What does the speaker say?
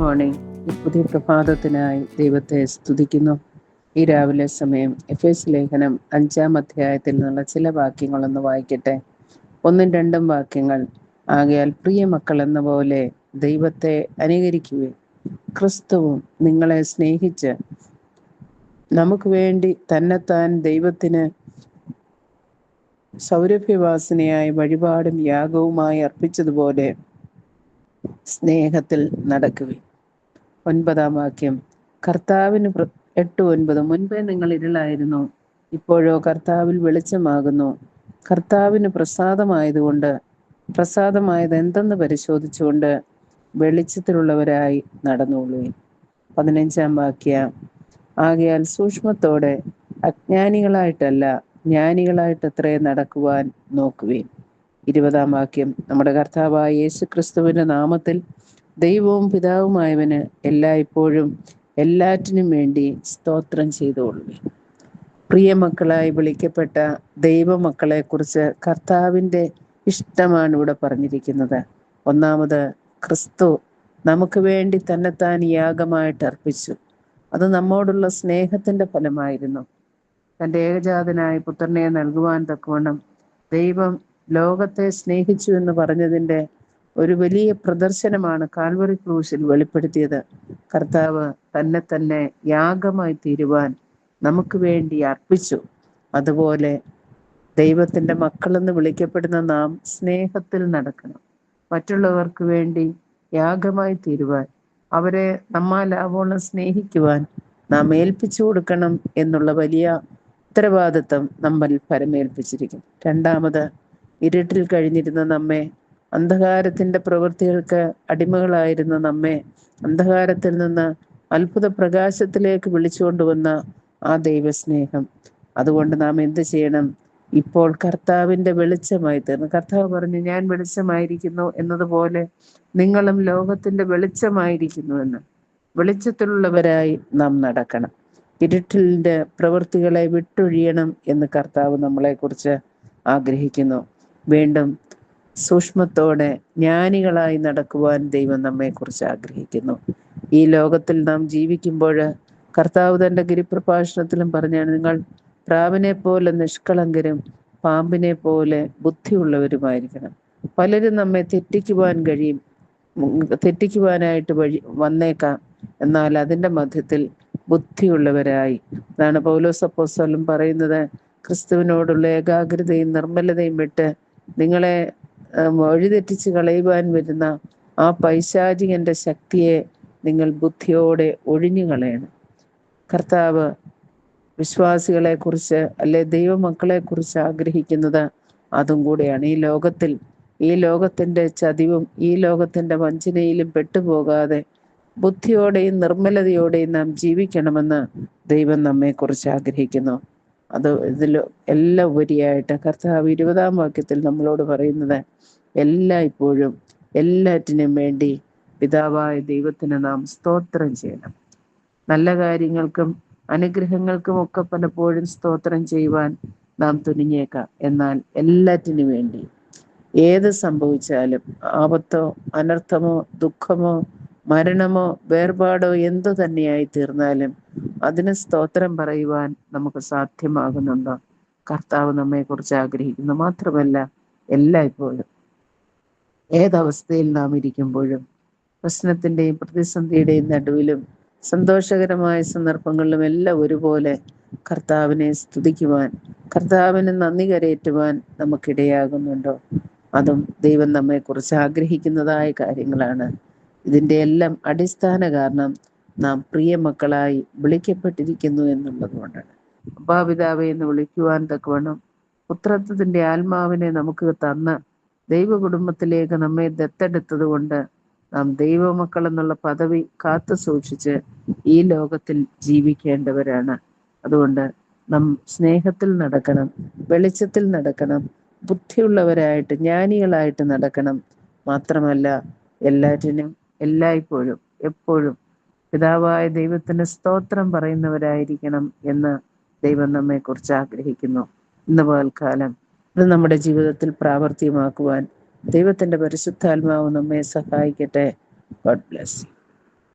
Morning. ഈ പുതിയ പ്രഭാതത്തിനായി ദൈവത്തെ സ്തുതിക്കുന്നു. ഈ രാവിലെ സമയം എഫേസ് ലേഖനം 5-ാം അധ്യായത്തിൽ നിന്നുള്ള ചില വാക്യങ്ങളൊന്ന് വായിക്കട്ടെ. 1-2 വാക്യങ്ങൾ. ആകയാൽ പ്രിയ മക്കൾ എന്ന പോലെ ദൈവത്തെ അനുകരിക്കുകയും ക്രിസ്തുവും നിങ്ങളെ സ്നേഹിച്ച് നമുക്ക് വേണ്ടി തന്നെത്താൻ ദൈവത്തിന് സൗരഭ്യവാസനയായി വഴിപാടും യാഗവുമായി അർപ്പിച്ചതുപോലെ സ്നേഹത്തിൽ നടക്കുകയും. 9-ാം വാക്യം. കർത്താവിന് 8:9 മുൻപേ നിങ്ങൾ ഇരുളായിരുന്നു, ഇപ്പോഴോ കർത്താവിൽ വെളിച്ചമാകുന്നു. കർത്താവിന് പ്രസാദമായത് എന്തെന്ന് പരിശോധിച്ചുകൊണ്ട് വെളിച്ചത്തിലുള്ളവരായി നടന്നുകൊള്ളുകയും. 15-ാം വാക്യം. ആകയാൽ സൂക്ഷ്മത്തോടെ അജ്ഞാനികളായിട്ടല്ല ജ്ഞാനികളായിട്ടത്രേ നടക്കുവാൻ നോക്കുവേൻ. 20-ാം വാക്യം. നമ്മുടെ കർത്താവായ യേശു ക്രിസ്തുവിന്റെ നാമത്തിൽ ദൈവവും പിതാവുമായവന് എല്ലായ്പ്പോഴും എല്ലാറ്റിനും വേണ്ടി സ്തോത്രം ചെയ്തുകൊള്ളുവേൻ. പ്രിയമക്കളായി വിളിക്കപ്പെട്ട ദൈവമക്കളെ കുറിച്ച് കർത്താവിൻ്റെ ഇഷ്ടമാണ് ഇവിടെ പറഞ്ഞിരിക്കുന്നത്. ഒന്നാമത്, ക്രിസ്തു നമുക്ക് വേണ്ടി തന്നെത്താൻ യാഗമായിട്ട് അർപ്പിച്ചു. അത് നമ്മോടുള്ള സ്നേഹത്തിൻ്റെ ഫലമായിരുന്നു. തൻ്റെ ഏകജാതനായ പുത്രനെ നൽകുവാൻ തക്കവണ്ണം ദൈവം ലോകത്തെ സ്നേഹിച്ചു എന്ന് പറഞ്ഞതിൻ്റെ ഒരു വലിയ പ്രദർശനമാണ് കാൽവറി ക്രൂശിൽ വെളിപ്പെടുത്തിയത്. കർത്താവ് തന്നെ യാഗമായി തീരുവാൻ നമുക്ക് വേണ്ടി അർപ്പിച്ചു. അതുപോലെ ദൈവത്തിൻ്റെ മക്കളെന്ന് വിളിക്കപ്പെടുന്ന നാം സ്നേഹത്തിൽ നടക്കണം. മറ്റുള്ളവർക്ക് വേണ്ടി യാഗമായി തീരുവാൻ, അവരെ നമ്മാലാവോളം സ്നേഹിക്കുവാൻ നാം ഏൽപ്പിച്ചു കൊടുക്കണം എന്നുള്ള വലിയ ഉത്തരവാദിത്വം നമ്മൾ പരമേൽപ്പിച്ചിരിക്കും. രണ്ടാമത്, ഇരുട്ടിൽ കഴിഞ്ഞിരുന്ന നമ്മെ, അന്ധകാരത്തിൻ്റെ പ്രവൃത്തികൾക്ക് അടിമകളായിരുന്ന നമ്മെ അന്ധകാരത്തിൽ നിന്ന് അത്ഭുത പ്രകാശത്തിലേക്ക് വിളിച്ചുകൊണ്ടുവന്ന ആ ദൈവസ്നേഹം. അതുകൊണ്ട് നാം എന്ത് ചെയ്യണം? ഇപ്പോൾ കർത്താവിൻ്റെ വെളിച്ചമായി തീർന്നു. കർത്താവ് പറഞ്ഞു, ഞാൻ വെളിച്ചമായിരിക്കുന്നു എന്നതുപോലെ നിങ്ങളും ലോകത്തിൻ്റെ വെളിച്ചമായിരിക്കുന്നു എന്ന്. വെളിച്ചത്തിലുള്ളവരായി നാം നടക്കണം. ഇരുട്ടിൻ്റെ പ്രവൃത്തികളെ വിട്ടൊഴിയണം എന്ന് കർത്താവ് നമ്മളെക്കുറിച്ച് ആഗ്രഹിക്കുന്നു. വീണ്ടും സൂക്ഷ്മത്തോടെ ജ്ഞാനികളായി നടക്കുവാൻ ദൈവം നമ്മെക്കുറിച്ച് ആഗ്രഹിക്കുന്നു. ഈ ലോകത്തിൽ നാം ജീവിക്കുമ്പോൾ കർത്താവ് തൻ്റെ ഗിരിപ്രഭാഷണത്തിലും പറഞ്ഞാണ്, നിങ്ങൾ പ്രാവിനെ പോലെ നിഷ്കളങ്കരും പാമ്പിനെ പോലെ ബുദ്ധിയുള്ളവരുമായിരിക്കണം. പലരും നമ്മെ തെറ്റിക്കുവാനായിട്ട് വന്നേക്കാം. എന്നാൽ അതിൻ്റെ മധ്യത്തിൽ ബുദ്ധിയുള്ളവരായി, അതാണ് പൗലോസ് അപ്പോസ്തലൻ പറയുന്നത്, ക്രിസ്തുവിനോടുള്ള ഏകാഗ്രതയും നിർമ്മലതയും വിട്ട് നിങ്ങളെ വഴിതെറ്റിച്ച് കളയുവാൻ വരുന്ന ആ പൈശാചികന്റെ ശക്തിയെ നിങ്ങൾ ബുദ്ധിയോടെ ഒഴിഞ്ഞു കളയണം. കർത്താവ് വിശ്വാസികളെ കുറിച്ച് അല്ലെ ദൈവമക്കളെ കുറിച്ച് ആഗ്രഹിക്കുന്നത് അതും കൂടെയാണ്. ഈ ലോകത്തിൻ്റെ ചതിവും ഈ ലോകത്തിൻ്റെ വഞ്ചനയിലും പെട്ടുപോകാതെ ബുദ്ധിയോടെയും നിർമ്മലതയോടെയും നാം ജീവിക്കണമെന്ന് ദൈവം നമ്മെക്കുറിച്ച് ആഗ്രഹിക്കുന്നു. ഇതിൽ എല്ലാം ഉപരിയായിട്ട് കർത്താവ് 20-ാം വാക്യത്തിൽ നമ്മളോട് പറയുന്നത്, എല്ലായ്പ്പോഴും എല്ലാറ്റിനും വേണ്ടി പിതാവായ ദൈവത്തിന് നാം സ്തോത്രം ചെയ്യണം. നല്ല കാര്യങ്ങൾക്കും അനുഗ്രഹങ്ങൾക്കും ഒക്കെ പലപ്പോഴും സ്തോത്രം ചെയ്യുവാൻ നാം തുനിഞ്ഞേക്കാം. എന്നാൽ എല്ലാറ്റിനു വേണ്ടി, ഏത് സംഭവിച്ചാലും, ആപത്തോ അനർത്ഥമോ ദുഃഖമോ മരണമോ വേർപാടോ എന്തു തന്നെയായി തീർന്നാലും അതിന് സ്തോത്രം പറയുവാൻ നമുക്ക് സാധ്യമാകുന്നുണ്ടോ? കർത്താവ് നമ്മെക്കുറിച്ച് ആഗ്രഹിക്കുന്നു. മാത്രമല്ല, എല്ലായ്പ്പോഴും ഏതവസ്ഥയിൽ നാം ഇരിക്കുമ്പോഴും, പ്രശ്നത്തിൻ്റെയും പ്രതിസന്ധിയുടെയും നടുവിലും സന്തോഷകരമായ സന്ദർഭങ്ങളിലും എല്ലാം ഒരുപോലെ കർത്താവിനെ സ്തുതിക്കുവാൻ, കർത്താവിന് നന്ദി കരയേറ്റുവാൻ നമുക്കിടയാകുന്നുണ്ടോ? അതും ദൈവം നമ്മെക്കുറിച്ച് ആഗ്രഹിക്കുന്നതായ കാര്യങ്ങളാണ്. ഇതിൻ്റെ എല്ലാം അടിസ്ഥാന കാരണം നാം പ്രിയ മക്കളായി വിളിക്കപ്പെട്ടിരിക്കുന്നു എന്നുള്ളത് കൊണ്ടാണ്. അപ്പാപിതാവേ എന്ന് വിളിക്കുവാൻ തക്കവണ്ണം പുത്രത്വത്തിൻ്റെ ആത്മാവിനെ നമുക്ക് തന്ന് ദൈവ കുടുംബത്തിലേക്ക് നമ്മെ ദത്തെടുത്തത് കൊണ്ട് നാം ദൈവമക്കൾ എന്നുള്ള പദവി കാത്തു സൂക്ഷിച്ച് ഈ ലോകത്തിൽ ജീവിക്കേണ്ടവരാണ്. അതുകൊണ്ട് നാം സ്നേഹത്തിൽ നടക്കണം, വെളിച്ചത്തിൽ നടക്കണം, ബുദ്ധിയുള്ളവരായിട്ട് ജ്ഞാനികളായിട്ട് നടക്കണം. മാത്രമല്ല, എല്ലാറ്റിനും എല്ലായ്പ്പോഴും എപ്പോഴും പിതാവായ ദൈവത്തിന് സ്തോത്രം പറയുന്നവരായിരിക്കണം എന്ന് ദൈവം നമ്മെക്കുറിച്ച് ആഗ്രഹിക്കുന്നു. ഇന്ന് പകൽക്കാലം ഇത് നമ്മുടെ ജീവിതത്തിൽ പ്രാവർത്തികമാക്കുവാൻ ദൈവത്തിൻ്റെ പരിശുദ്ധാത്മാവ് നമ്മെ സഹായിക്കട്ടെ. God bless.